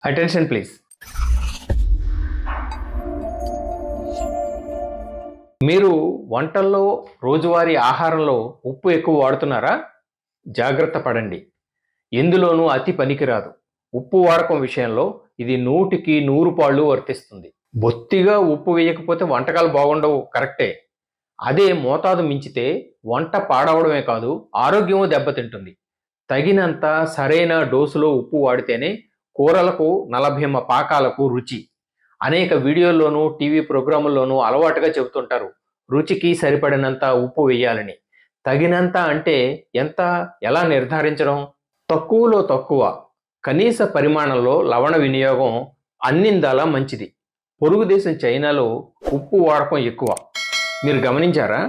Attention please. మీరు వంటల్లో రోజువారీ ఆహారంలో ఉప్పు ఎక్కువ వాడుతున్నారా? జాగ్రత్త పడండి. ఎందులోనూ అతి పనికిరాదు. ఉప్పు వాడకం విషయంలో ఇది 100కి 100 పాళ్ళు వర్తిస్తుంది. బొత్తిగా ఉప్పు వేయకపోతే వంటకాలు బాగుండవు, కరెక్టే. అదే మోతాదు మించితే వంట పాడవడమే కాదు, ఆరోగ్యమూ దెబ్బతింటుంది. తగినంత సరైన డోసులో ఉప్పు వాడితేనే కూరలకు, నలభీమ పాకాలకు రుచి. అనేక వీడియోల్లోనూ, టీవీ ప్రోగ్రాముల్లోనూ అలవాటుగా చెబుతుంటారు రుచికి సరిపడినంత ఉప్పు వేయాలని. తగినంత అంటే ఎంత, ఎలా నిర్ధారించడం? తక్కువలో తక్కువ, కనీస పరిమాణంలో లవణ వినియోగం అన్నిందాలా మంచిది. పొరుగు దేశం చైనాలో ఉప్పు వాడకం ఎక్కువ. మీరు గమనించారా?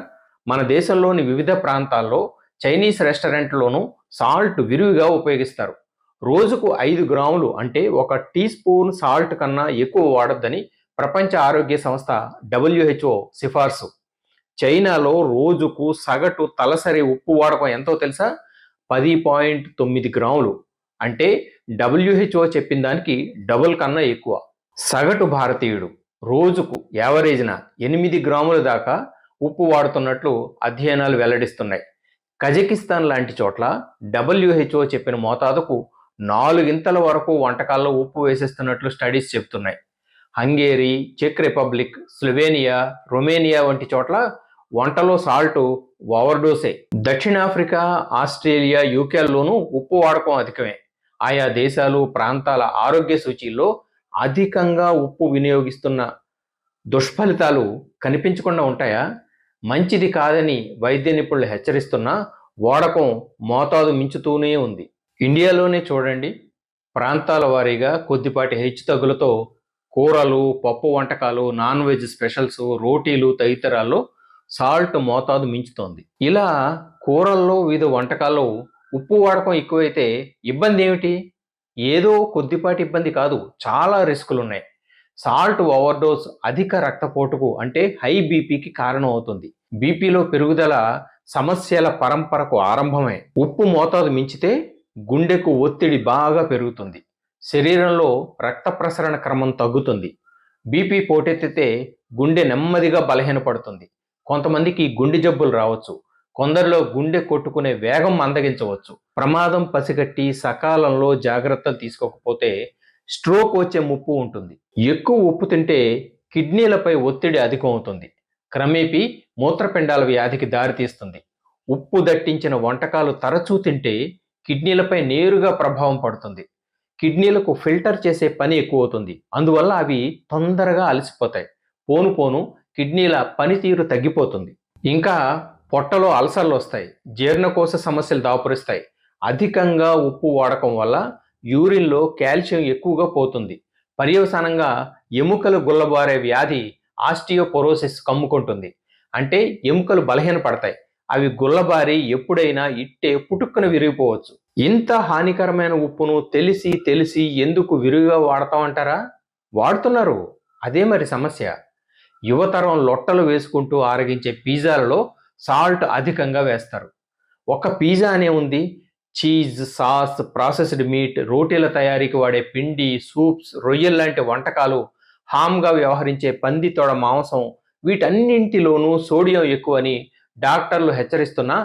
మన దేశంలోని వివిధ ప్రాంతాల్లో చైనీస్ రెస్టారెంట్లోనూ సాల్ట్ విరివిగా ఉపయోగిస్తారు. రోజుకు 5 గ్రాములు అంటే 1 టీ స్పూన్ సాల్ట్ కన్నా ఎక్కువ వాడొద్దని ప్రపంచ ఆరోగ్య సంస్థ WHO సిఫార్సు. చైనాలో రోజుకు సగటు తలసరి ఉప్పు వాడకం ఎంతో తెలుసా? 10.9 గ్రాములు. అంటే WHO చెప్పిన దానికి డబుల్ కన్నా ఎక్కువ. సగటు భారతీయుడు రోజుకు యావరేజ్న 8 గ్రాముల దాకా ఉప్పు వాడుతున్నట్లు అధ్యయనాలు వెల్లడిస్తున్నాయి. కజకిస్తాన్ లాంటి చోట్ల WHO చెప్పిన మోతాదుకు 4 వరకు వంటకాల్లో ఉప్పు వేసేస్తున్నట్లు స్టడీస్ చెప్తున్నాయి. హంగేరీ, చెక్ రిపబ్లిక్, స్లోవేనియా, రొమేనియా వంటి చోట్ల వంటలో సాల్ట్ ఓవర్డోసే. దక్షిణాఫ్రికా, ఆస్ట్రేలియా, యూకేల్లోనూ ఉప్పు వాడకం అధికమే. ఆయా దేశాలు, ప్రాంతాల ఆరోగ్య సూచీల్లో అధికంగా ఉప్పు వినియోగిస్తున్న దుష్ఫలితాలు కనిపించకుండా ఉంటాయా? మంచిది కాదని వైద్య నిపుణులు హెచ్చరిస్తున్నా వాడకం మోతాదు మించుతూనే ఉంది. ఇండియాలోనే చూడండి, ప్రాంతాల వారీగా కొద్దిపాటి హెచ్చుతగ్గులతో కూరలు, పప్పు వంటకాలు, నాన్ వెజ్ స్పెషల్స్, రోటీలు తదితరాల్లో సాల్ట్ మోతాదు మించుతోంది. ఇలా కూరల్లో, వివిధ వంటకాల్లో ఉప్పు వాడకం ఎక్కువైతే ఇబ్బంది ఏమిటి? ఏదో కొద్దిపాటి ఇబ్బంది కాదు, చాలా రిస్కులున్నాయి. సాల్ట్ ఓవర్డోస్ అధిక రక్తపోటుకు అంటే హై బీపీకి కారణం అవుతుంది. బీపీలో పెరుగుదల సమస్యల పరంపరకు ఆరంభమే. ఉప్పు మోతాదు మించితే గుండెకు ఒత్తిడి బాగా పెరుగుతుంది. శరీరంలో రక్త ప్రసరణ క్రమం తగ్గుతుంది. బీపీ పోటెత్తితే గుండె నెమ్మదిగా బలహీనపడుతుంది. కొంతమందికి గుండె జబ్బులు రావచ్చు. కొందరిలో గుండె కొట్టుకునే వేగం మందగించవచ్చు. ప్రమాదం పసిగట్టి సకాలంలో జాగ్రత్తలు తీసుకోకపోతే స్ట్రోక్ వచ్చే ముప్పు ఉంటుంది. ఎక్కువ ఉప్పు తింటే కిడ్నీలపై ఒత్తిడి అధికం అవుతుంది. క్రమేపీ మూత్రపిండాల వ్యాధికి దారితీస్తుంది. ఉప్పు దట్టించిన వంటకాలు తరచూ తింటే కిడ్నీలపై నేరుగా ప్రభావం పడుతుంది. కిడ్నీలకు ఫిల్టర్ చేసే పని ఎక్కువ అవుతుంది. అందువల్ల అవి తొందరగా అలసిపోతాయి. పోను పోను కిడ్నీల పనితీరు తగ్గిపోతుంది. ఇంకా పొట్టలో అల్సర్లు వస్తాయి. జీర్ణకోశ సమస్యలు దాపురిస్తాయి. అధికంగా ఉప్పు వాడకం వల్ల యూరిన్లో కాల్షియం ఎక్కువగా పోతుంది. పర్యవసానంగా ఎముకలు గుల్లబారే వ్యాధి ఆస్టియోపోరోసిస్ కమ్ముకుంటుంది. అంటే ఎముకలు బలహీనపడతాయి. అవి గుల్లబారి ఎప్పుడైనా ఇట్టే పుట్టుక్కున విరిగిపోవచ్చు. ఇంత హానికరమైన ఉప్పును తెలిసి తెలిసి ఎందుకు విరివిగా వాడతామంటారా? వాడుతున్నారు, అదే మరి సమస్య. యువతరం లొట్టలు వేసుకుంటూ ఆరగించే పిజ్జాలలో సాల్ట్ అధికంగా వేస్తారు. ఒక పిజ్జా అనే ఉంది, చీజ్, సాస్, ప్రాసెస్డ్ మీట్, రోటీల తయారీకి వాడే పిండి, సూప్స్, రొయ్యలు లాంటి వంటకాలు, హామ్గా వ్యవహరించే పంది తొడ మాంసం, వీటన్నింటిలోనూ సోడియం ఎక్కువని డాక్టర్లు హెచ్చరిస్తున్నా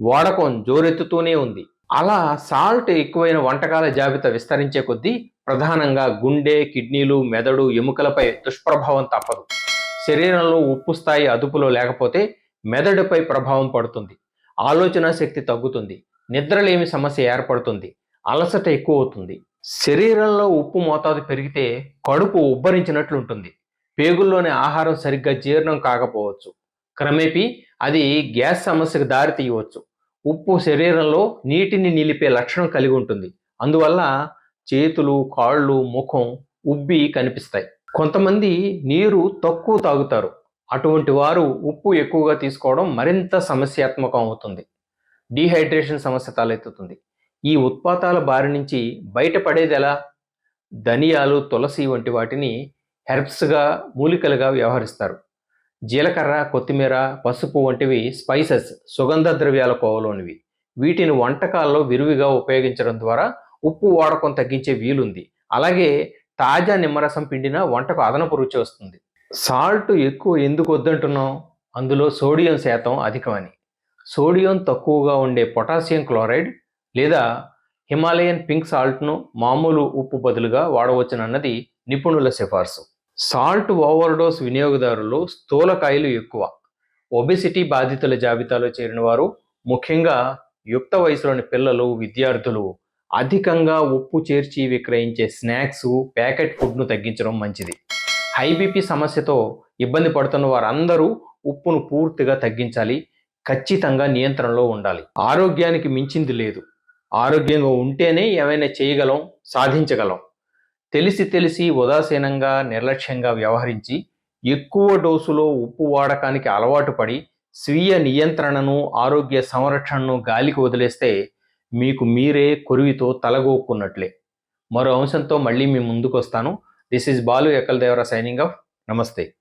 వాడకం జోరెత్తుతూనే ఉంది. అలా సాల్ట్ ఎక్కువైన వంటకాల జాబితా విస్తరించే కొద్దీ ప్రధానంగా గుండె, కిడ్నీలు, మెదడు, ఎముకలపై దుష్ప్రభావం తప్పదు. శరీరంలో ఉప్పు స్థాయి అదుపులో లేకపోతే మెదడుపై ప్రభావం పడుతుంది. ఆలోచన శక్తి తగ్గుతుంది. నిద్రలేమి సమస్య ఏర్పడుతుంది. అలసట ఎక్కువ అవుతుంది. శరీరంలో ఉప్పు మోతాదు పెరిగితే కడుపు ఉబ్బరించినట్లుంటుంది. పేగుల్లోని ఆహారం సరిగ్గా జీర్ణం కాకపోవచ్చు. క్రమేపీ అది గ్యాస్ సమస్యకు దారి తీయవచ్చు. ఉప్పు శరీరంలో నీటిని నిలిపే లక్షణం కలిగి ఉంటుంది. అందువల్ల చేతులు, కాళ్ళు, ముఖం ఉబ్బి కనిపిస్తాయి. కొంతమంది నీరు తక్కువ తాగుతారు. అటువంటి వారు ఉప్పు ఎక్కువగా తీసుకోవడం మరింత సమస్యాత్మకం అవుతుంది. డీహైడ్రేషన్ సమస్య తలెత్తుతుంది. ఈ ఉత్పాతాల బారి నుంచి బయటపడేది ఎలా? ధనియాలు, తులసి వంటి వాటిని హెర్బ్స్గా, మూలికలుగా వ్యవహరిస్తారు. జీలకర్ర, కొత్తిమీర, పసుపు వంటివి స్పైసెస్, సుగంధ ద్రవ్యాల కోవలోనివి. వీటిని వంటకాల్లో విరివిగా ఉపయోగించడం ద్వారా ఉప్పు వాడకం తగ్గించే వీలుంది. అలాగే తాజా నిమ్మరసం పిండిన వంటకు అదనపు రుచి వస్తుంది. సాల్ట్ ఎక్కువ ఎందుకు వద్దంటున్నాం? అందులో సోడియం శాతం అధికమని. సోడియం తక్కువగా ఉండే పొటాషియం క్లోరైడ్ లేదా హిమాలయన్ పింక్ సాల్ట్ను మామూలు ఉప్పు బదులుగా వాడవచ్చునన్నది నిపుణుల సిఫార్సు. సాల్ట్ ఓవర్డోస్ వినియోగదారులు స్థూలకాయలు ఎక్కువ. ఒబెసిటీ బాధితుల జాబితాలో చేరిన వారు, ముఖ్యంగా యుక్త వయసులోని పిల్లలు, విద్యార్థులు అధికంగా ఉప్పు చేర్చి విక్రయించే స్నాక్స్, ప్యాకెట్ ఫుడ్ను తగ్గించడం మంచిది. హై బీపీ సమస్యతో ఇబ్బంది పడుతున్న వారందరూ ఉప్పును పూర్తిగా తగ్గించాలి. ఖచ్చితంగా నియంత్రణలో ఉండాలి. ఆరోగ్యానికి మించింది లేదు. ఆరోగ్యంగా ఉంటేనే ఏమైనా చేయగలం, సాధించగలం. తెలిసి ఉదాసీనంగా, నిర్లక్ష్యంగా వ్యవహరించి ఎక్కువ డోసులో ఉప్పు వాడకానికి అలవాటు పడి స్వీయ నియంత్రణను, ఆరోగ్య సంరక్షణను గాలికి వదిలేస్తే మీకు మీరే కొరివితో తలగోక్కున్నట్లే. మరో అంశంతో మళ్ళీ మీ ముందుకు వస్తాను. This is Balu Ekkal Devara signing off. నమస్తే.